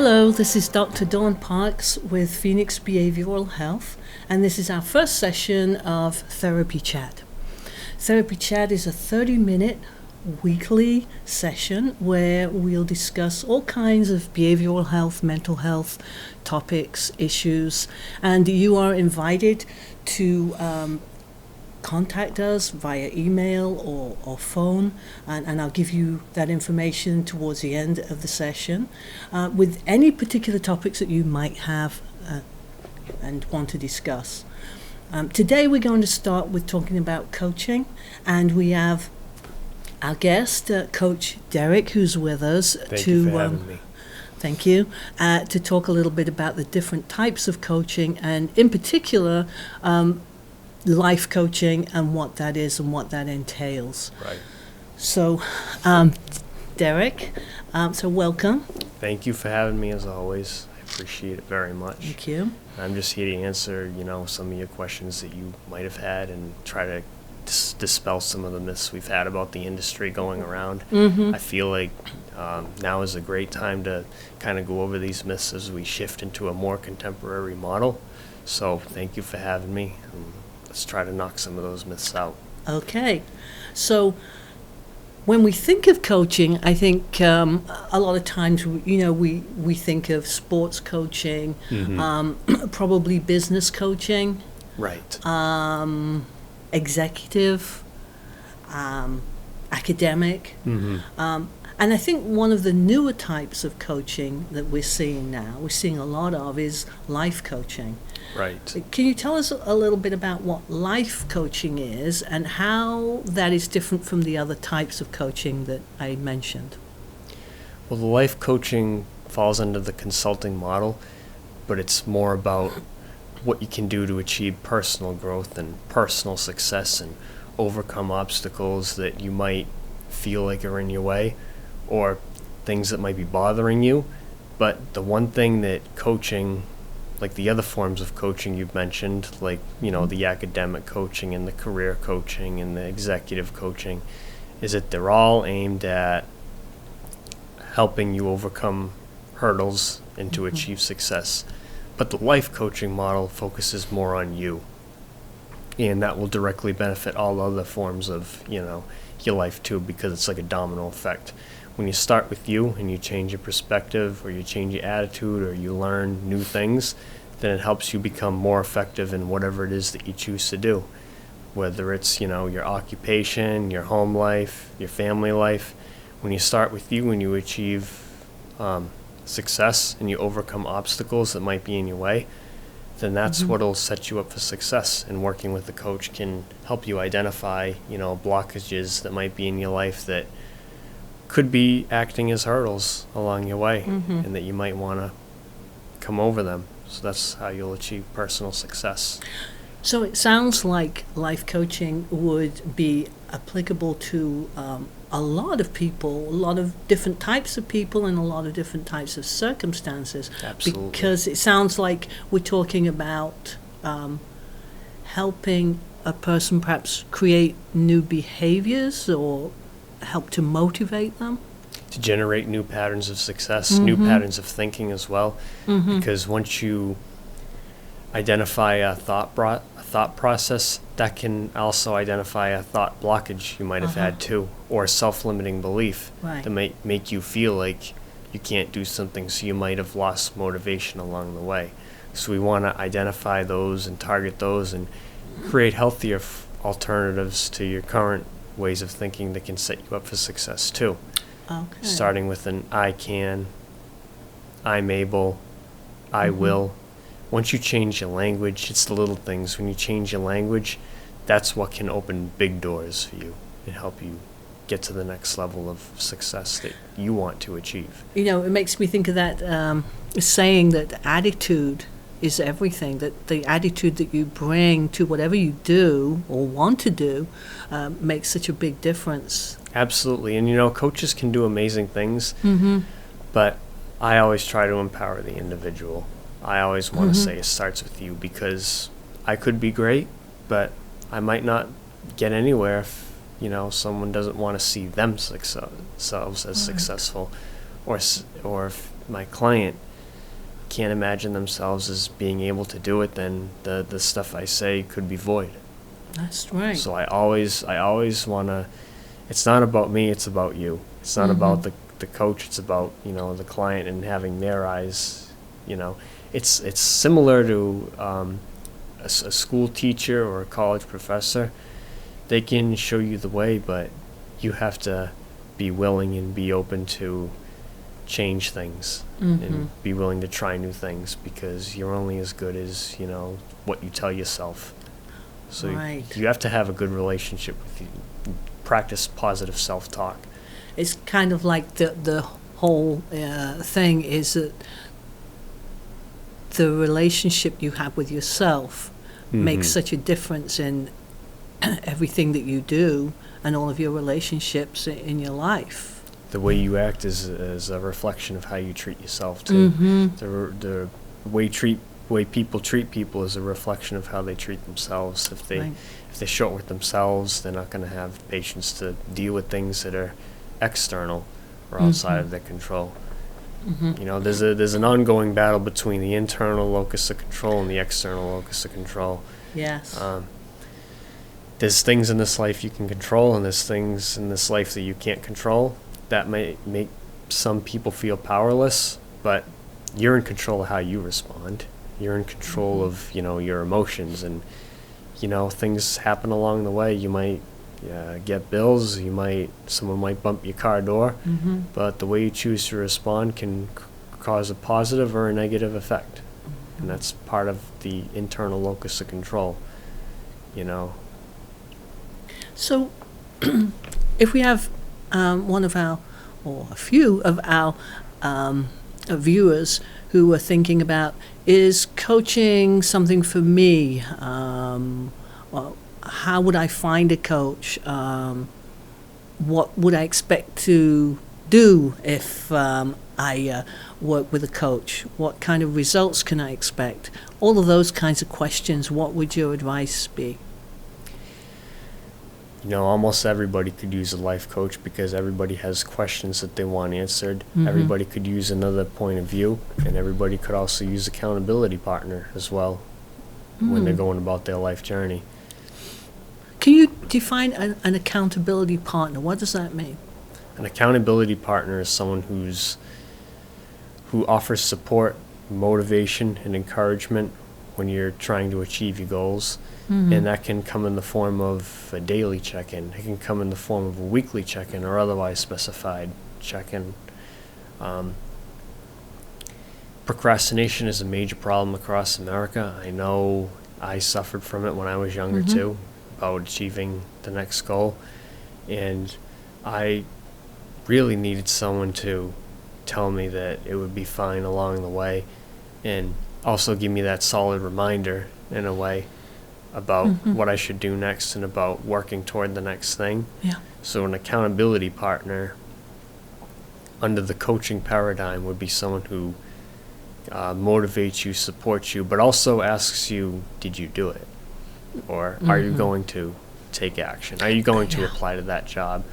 Hello, this is Dr. Dawn Parks with Phoenix Behavioral Health, and this is our first session of Therapy Chat. Therapy Chat is a 30-minute weekly session where we'll discuss all kinds of behavioral health, mental health topics, issues, and you are invited to contact us via email or phone, and I'll give you that information towards the end of the session with any particular topics that you might have and want to discuss. Today we're going to start with talking about coaching, and we have our guest, Coach Derek, who's with us. Thank you for having me. Thank you. To talk a little bit about the different types of coaching, and in particular, life coaching and what that is and what that entails. Right. So, Derek, so welcome. Thank you for having me as always. I appreciate it very much. Thank you. I'm just here to answer, some of your questions that you might have had and try to dispel some of the myths we've had about the industry going around. Mm-hmm. I feel like now is a great time to kind of go over these myths as we shift into a more contemporary model. So thank you for having me. Let's try to knock some of those myths out. Okay. So when we think of coaching, I think a lot of times, we think of sports coaching, probably business coaching. Right. Executive, academic. Mm-hmm. And I think one of the newer types of coaching that we're seeing a lot of, is life coaching. Right. Can you tell us a little bit about what life coaching is and how that is different from the other types of coaching that I mentioned? Well, the life coaching falls under the consulting model, but it's more about what you can do to achieve personal growth and personal success and overcome obstacles that you might feel like are in your way or things that might be bothering you. But the one thing that coaching, like the other forms of coaching you've mentioned, like, the academic coaching and the career coaching and the executive coaching, is that they're all aimed at helping you overcome hurdles and to achieve success. But the life coaching model focuses more on you, and that will directly benefit all other forms of, your life too, because it's like a domino effect. When you start with you and you change your perspective or you change your attitude or you learn new things, then it helps you become more effective in whatever it is that you choose to do. Whether it's, your occupation, your home life, your family life. When you start with you and you achieve success and you overcome obstacles that might be in your way, then that's what'll set you up for success. And working with a coach can help you identify, blockages that might be in your life that could be acting as hurdles along your way, and that you might want to come over them. So that's how you'll achieve personal success. So it sounds like life coaching would be applicable to a lot of people, a lot of different types of people, and a lot of different types of circumstances. Absolutely. Because it sounds like we're talking about helping a person perhaps create new behaviors or help to motivate them. To generate new patterns of success, new patterns of thinking as well. Because once you identify a thought process, that can also identify a thought blockage you might have had too, or a self-limiting belief that might make you feel like you can't do something, so you might have lost motivation along the way. So we want to identify those and target those and create healthier alternatives to your current ways of thinking that can set you up for success too. Okay. Starting with an I can, I'm able, I will. Once you change your language, it's the little things. When you change your language, that's what can open big doors for you and help you get to the next level of success that you want to achieve. It makes me think of that saying that attitude is everything, that the attitude that you bring to whatever you do or want to do makes such a big difference. Absolutely. And, coaches can do amazing things, but I always try to empower the individual. I always want to say it starts with you, because I could be great, but I might not get anywhere if, someone doesn't want to see themselves as successful, or if my client can't imagine themselves as being able to do it, then the stuff I say could be void. That's right. So I always want to, it's not about me, it's about you. It's not about the coach, it's about, the client and having their eyes, It's similar to a school teacher or a college professor. They can show you the way, but you have to be willing and be open to change things and be willing to try new things, because you're only as good as, what you tell yourself. So you have to have a good relationship with you. Practice positive self-talk. It's kind of like the whole thing is that the relationship you have with yourself makes such a difference in everything that you do and all of your relationships in your life. The way you act is a reflection of how you treat yourself too. The way people treat people is a reflection of how they treat themselves. If they're short with themselves, they're not going to have patience to deal with things that are external or outside of their control. There's an ongoing battle between the internal locus of control and the external locus of control. Yes. There's things in this life you can control, and there's things in this life that you can't control. That may make some people feel powerless, but you're in control of how you respond. You're in control of, your emotions, and, things happen along the way. You might get bills, someone might bump your car door, but the way you choose to respond can cause a positive or a negative effect. And that's part of the internal locus of control, So, if we have one of our, or a few of our viewers who are thinking about, is coaching something for me? Well, how would I find a coach? What would I expect to do if I work with a coach? What kind of results can I expect? All of those kinds of questions. What would your advice be? Almost everybody could use a life coach, because everybody has questions that they want answered. Everybody could use another point of view, and everybody could also use accountability partner as well when they're going about their life journey. Can you define an accountability partner? What does that mean? An accountability partner is someone who offers support, motivation, and encouragement when you're trying to achieve your goals. And that can come in the form of a daily check-in. It can come in the form of a weekly check-in or otherwise specified check-in. Procrastination is a major problem across America. I know I suffered from it when I was younger too, about achieving the next goal. And I really needed someone to tell me that it would be fine along the way, and also give me that solid reminder in a way about what I should do next and about working toward the next thing. Yeah. So an accountability partner under the coaching paradigm would be someone who motivates you, supports you, but also asks you, did you do it? Or are you going to take action? Are you going to apply to that job?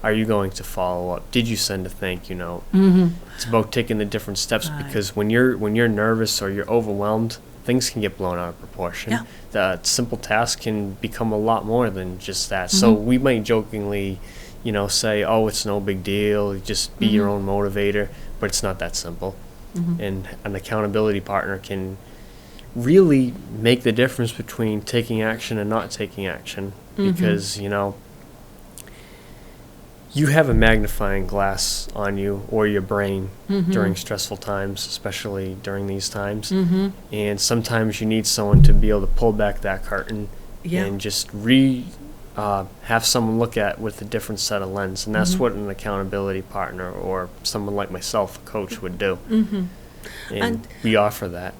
Are you going to follow up? Did you send a thank you note? It's about taking the different steps, because when you're nervous or you're overwhelmed, things can get blown out of proportion. Yeah. The simple task can become a lot more than just that. So we might jokingly, say, oh, it's no big deal, just be your own motivator, but it's not that simple. And an accountability partner can really make the difference between taking action and not taking action, because, you have a magnifying glass on you or your brain during stressful times, especially during these times. And sometimes you need someone to be able to pull back that curtain and just have someone look at with a different set of lens. And that's what an accountability partner or someone like myself, a coach, would do. And we offer that.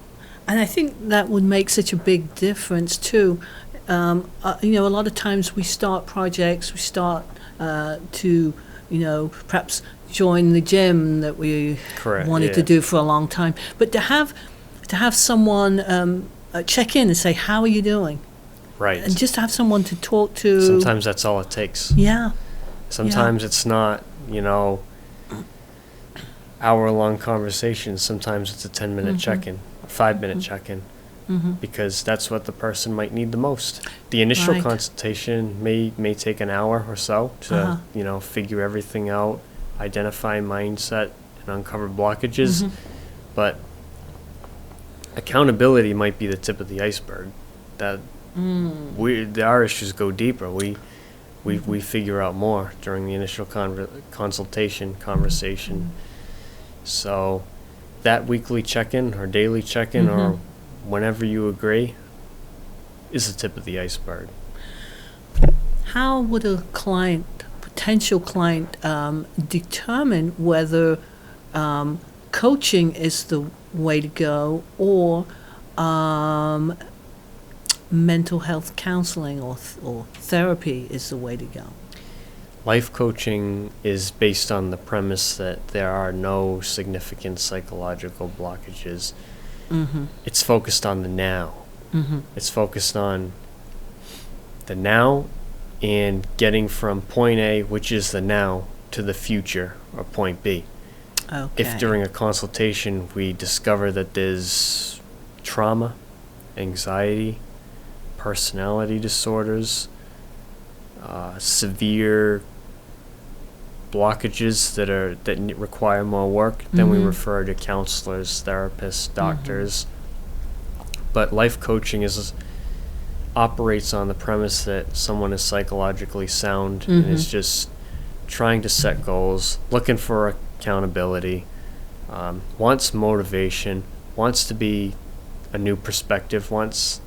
And I think that would make such a big difference too. A lot of times we start projects, to, perhaps join the gym that we wanted to do for a long time. But to have someone check in and say, how are you doing? Right. And just have someone to talk to. Sometimes that's all it takes. Yeah. Sometimes it's not, hour-long conversations, sometimes it's a 10-minute check-in, a 5-minute check-in, because that's what the person might need the most. The initial Right. consultation may take an hour or so to figure everything out, identify mindset, and uncover blockages. But accountability might be the tip of the iceberg. That our issues go deeper. We figure out more during the initial conversation. So that weekly check-in or daily check-in or whenever you agree is the tip of the iceberg. How would a potential client, determine whether coaching is the way to go or mental health counseling or therapy is the way to go? Life coaching is based on the premise that there are no significant psychological blockages. It's focused on the now. It's focused on the now and getting from point A, which is the now, to the future, or point B. Okay. If during a consultation we discover that there's trauma, anxiety, personality disorders, severe blockages that require more work, then we refer to counselors, therapists, doctors. But life coaching operates on the premise that someone is psychologically sound and is just trying to set goals, looking for accountability, wants motivation, wants to be a new perspective, wants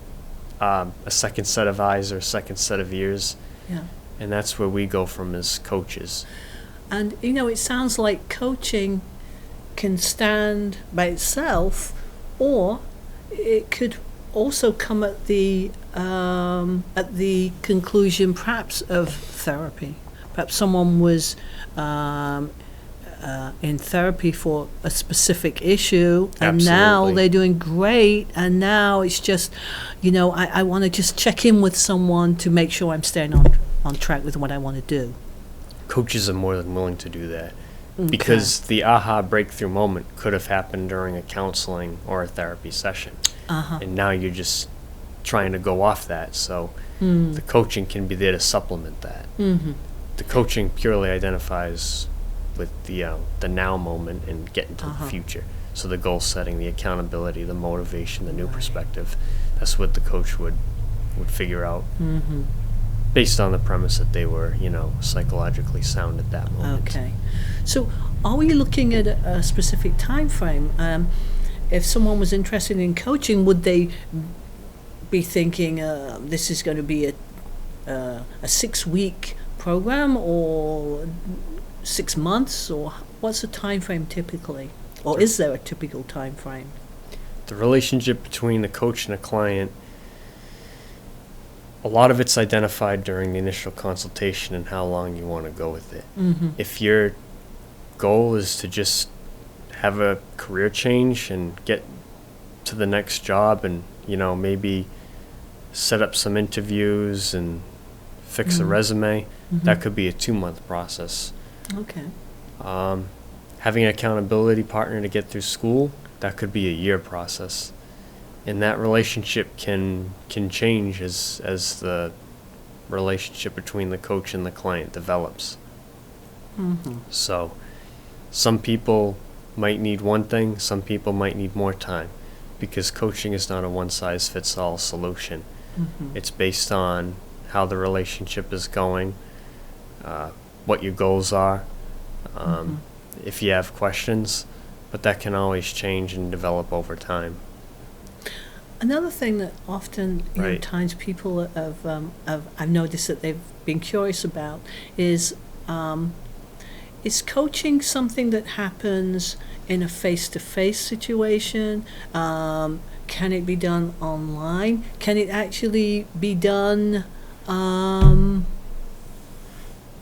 a second set of eyes or a second set of ears. Yeah. And that's where we go from as coaches. And, it sounds like coaching can stand by itself, or it could also come at the conclusion, perhaps, of therapy. Perhaps someone was in therapy for a specific issue, and now Absolutely. they're doing great, and now it's just, I want to just check in with someone to make sure I'm staying on track with what I want to do. Coaches are more than willing to do that because the aha breakthrough moment could have happened during a counseling or a therapy session. And now you're just trying to go off that. So the coaching can be there to supplement that. The coaching purely identifies with the now moment and getting to the future. So the goal setting, the accountability, the motivation, the new perspective, that's what the coach would figure out. Based on the premise that they were, psychologically sound at that moment. Okay. So are we looking at a specific time frame? If someone was interested in coaching, would they be thinking this is going to be a 6-week program or 6 months, or what's the time frame typically? Or is there a typical time frame? The relationship between the coach and a client, a lot of it's identified during the initial consultation and how long you want to go with it. If your goal is to just have a career change and get to the next job and, maybe set up some interviews and fix a resume, that could be a 2-month process. Okay. Having an accountability partner to get through school, that could be a year process. And that relationship can change as the relationship between the coach and the client develops. So some people might need one thing, some people might need more time, because coaching is not a one-size-fits-all solution. It's based on how the relationship is going, what your goals are, if you have questions, but that can always change and develop over time. Another thing that often, Right. times people I've noticed that they've been curious about is coaching something that happens in a face-to-face situation? Can it be done online? Can it actually be done in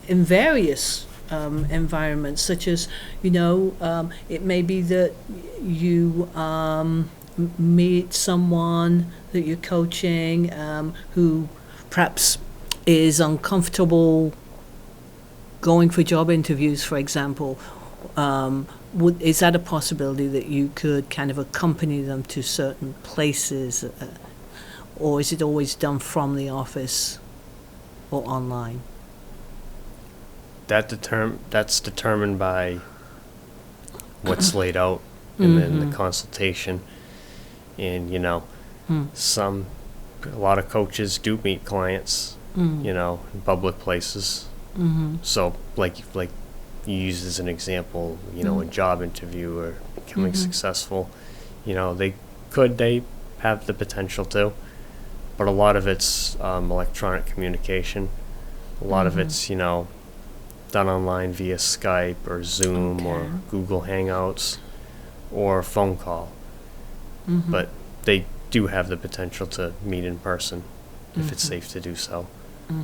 various environments, such as, it may be that you meet someone that you're coaching who perhaps is uncomfortable going for job interviews, for example, is that a possibility that you could kind of accompany them to certain places, or is it always done from the office or online? That's determined by what's laid out in the consultation, and a lot of coaches do meet clients, in public places. So like you used as an example, a job interview or becoming successful, they have the potential to, but a lot of it's electronic communication. A lot of it's, done online via Skype or Zoom or Google Hangouts or phone call. But they do have the potential to meet in person if it's safe to do so,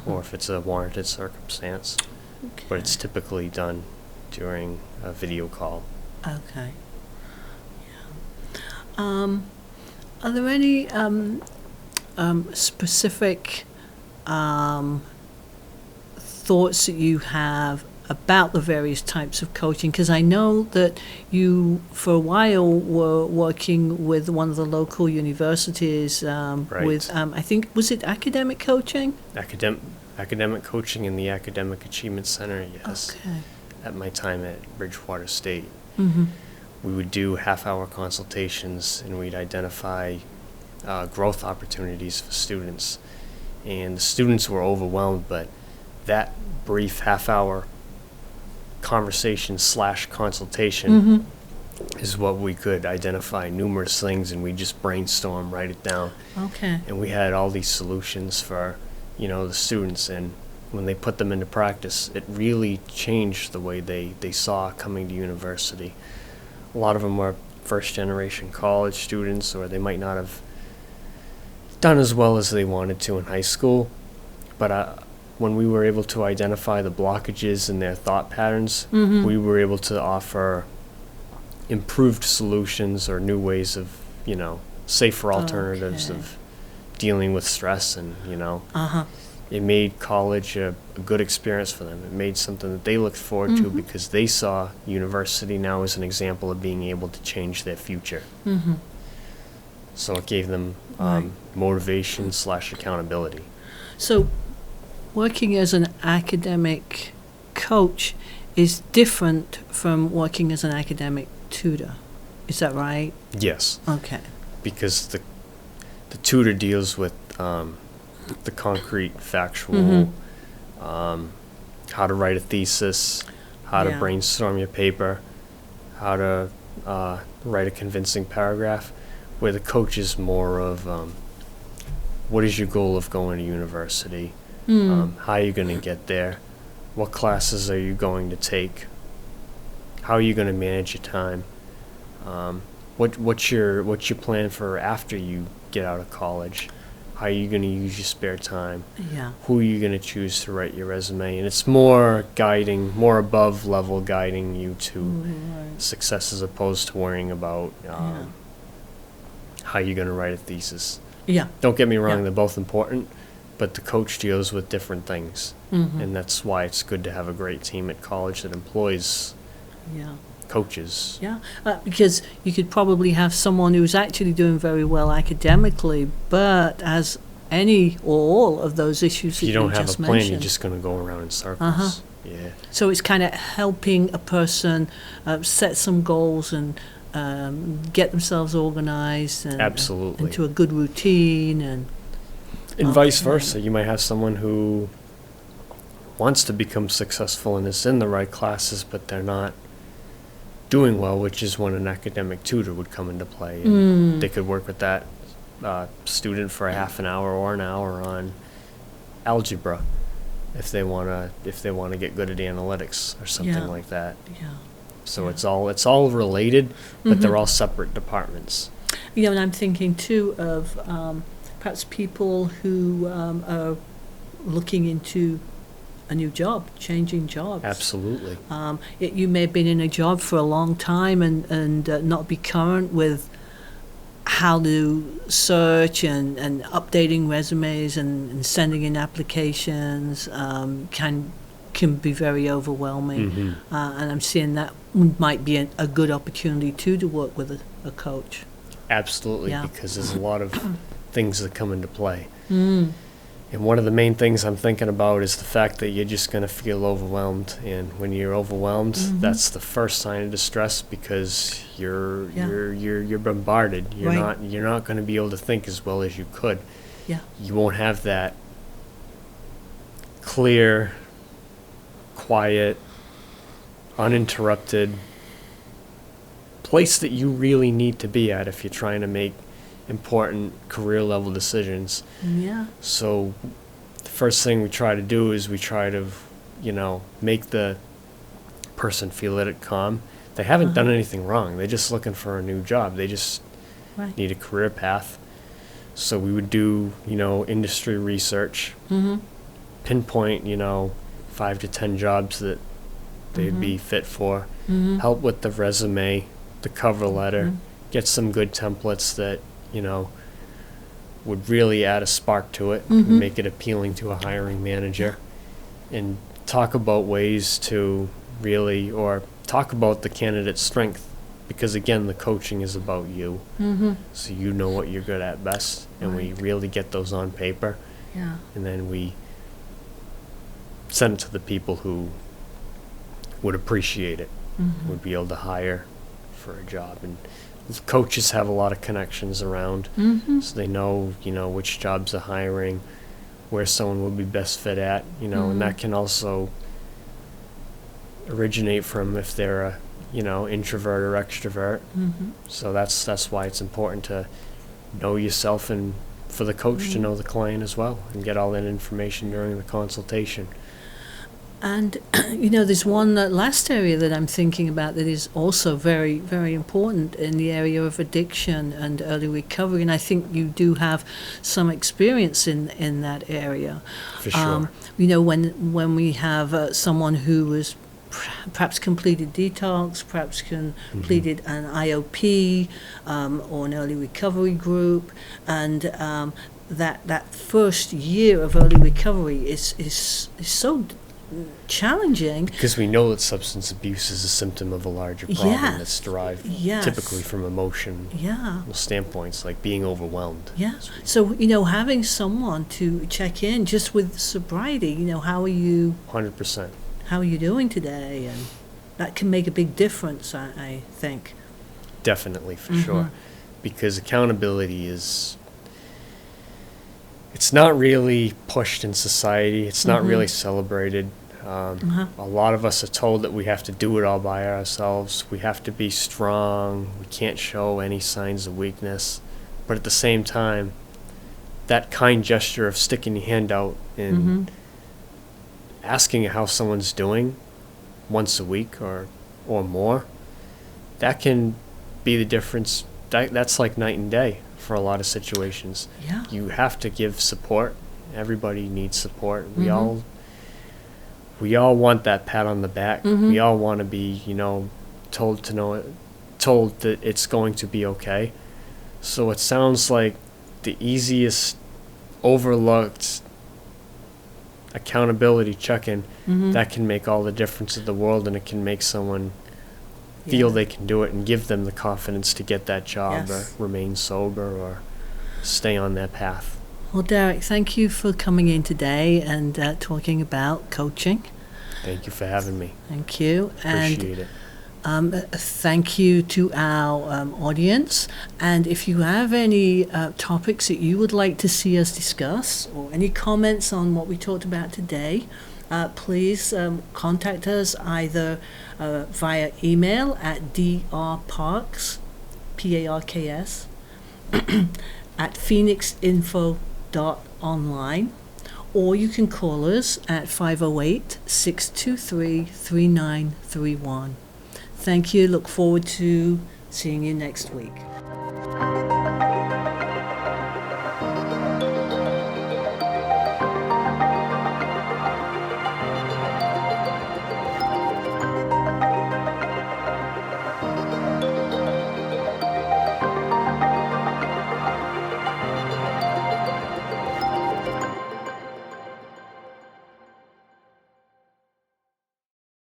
or if it's a warranted circumstance. Okay. But it's typically done during a video call. Okay. Yeah. Are there any specific thoughts that you have about the various types of coaching? Because I know that you, for a while, were working with one of the local universities with, I think, was it academic coaching? Academic coaching in the Academic Achievement Center, yes. Okay. At my time at Bridgewater State. We would do half-hour consultations, and we'd identify growth opportunities for students. And the students were overwhelmed, but that brief half-hour conversation / consultation is what we could identify numerous things, and we just brainstorm, write it down. Okay. And we had all these solutions for, the students, and when they put them into practice, it really changed the way they saw coming to university. A lot of them were first-generation college students, or they might not have done as well as they wanted to in high school, but when we were able to identify the blockages in their thought patterns, we were able to offer improved solutions or new ways of, safer alternatives of dealing with stress, and, it made college a good experience for them. It made something that they looked forward to, because they saw university now as an example of being able to change their future. So it gave them motivation / accountability. So working as an academic coach is different from working as an academic tutor. Is that right? Yes. Okay. Because the tutor deals with the concrete, factual, how to write a thesis, how to brainstorm your paper, how to write a convincing paragraph, where the coach is more of what is your goal of going to university? How are you going to get there? What classes are you going to take? How are you going to manage your time? What's your plan for after you get out of college? How are you going to use your spare time? Yeah. Who are you going to choose to write your resume? And it's more guiding, more above level guiding you to success, as opposed to worrying about how you're going to write a thesis. Yeah. Don't get me wrong, they're both important, but the coach deals with different things. And that's why it's good to have a great team at college that employs coaches. Yeah, because you could probably have someone who's actually doing very well academically, but has any or all of those issues that If you don't have just a plan, mentioned. you're just going to go around in circles. Yeah. So it's kind of helping a person set some goals and get themselves organized and Absolutely. into a good routine, and vice versa. You might have someone who wants to become successful and is in the right classes, but they're not doing well, which is when an academic tutor would come into play. And they could work with that student for a half an hour or an hour on algebra if they want to get good at analytics or something like that. Yeah. So it's all related, but they're all separate departments. Yeah, and I'm thinking too of perhaps people who are looking into a new job, changing jobs. Absolutely. You may have been in a job for a long time and not be current with how to search and updating resumes and sending in applications can can be very overwhelming. Mm-hmm. And I'm seeing that might be a good opportunity too to work with a coach. Absolutely, Yeah. because there's a lot of things that come into play. Mm. And one of the main things I'm thinking about is the fact that you're just going to feel overwhelmed. And when you're overwhelmed, Mm-hmm. that's the first sign of distress, because you're Yeah. you're bombarded. You're Right. not going to be able to think as well as you could. Yeah. You won't have that clear, quiet, uninterrupted place that you really need to be at if you're trying to make important career level decisions. Yeah. So the first thing we try to do is we try to, make the person feel at calm. They haven't done anything wrong. They're just looking for a new job. They just Right. need a career path. So we would do, industry research, Mm-hmm. pinpoint, 5 to 10 jobs that they'd be fit for, Mm-hmm. help with the resume, the cover letter, Mhm. get some good templates that, would really add a spark to it, Mhm. make it appealing to a hiring manager, and talk about ways to really, or talk about the candidate's strength, because again, the coaching is about you. Mm-hmm. So you know what you're good at best, and we Right. really get those on paper, Yeah. and then we send it to the people who would appreciate it, Mm-hmm. would be able to hire for a job. And coaches have a lot of connections around, Mm-hmm. so they know, which jobs are hiring, where someone would be best fit at, and that can also originate from if they're a, introvert or extrovert. Mm-hmm. So that's why it's important to know yourself, and for the coach to know the client as well, and get all that information during the consultation. And, there's one last area that I'm thinking about that is also very, very important in the area of addiction and early recovery. And I think you do have some experience in that area. For sure. When we have someone who has perhaps completed detox, perhaps completed an IOP or an early recovery group, and that first year of early recovery is so challenging. Because we know that substance abuse is a symptom of a larger problem Yes. that's derived Yes. typically from emotional Yeah. standpoints, like being overwhelmed. Yeah. So, having someone to check in just with sobriety, how are you 100%. doing today? And that can make a big difference, I think. Definitely, for sure. Because accountability it's not really pushed in society. It's not really celebrated. A lot of us are told that we have to do it all by ourselves. We have to be strong. We can't show any signs of weakness. But at the same time, that kind gesture of sticking your hand out and asking how someone's doing once a week or more, that can be the difference. That's like night and day for a lot of situations. Yeah. You have to give support. Everybody needs support. We all want that pat on the back. We all want to be, told that it's going to be okay. So it sounds like the easiest overlooked accountability check-in that can make all the difference in the world, and it can make someone feel they can do it and give them the confidence to get that job Yes. or remain sober or stay on that path. Well, Derek, thank you for coming in today and talking about coaching. Thank you for having me. Thank you. Appreciate it. Thank you to our audience. And if you have any topics that you would like to see us discuss, or any comments on what we talked about today, please contact us either via email at drparks, P-A-R-K-S, at phoenixinfo.online, or you can call us at 508-623-3931. Thank you. Look forward to seeing you next week.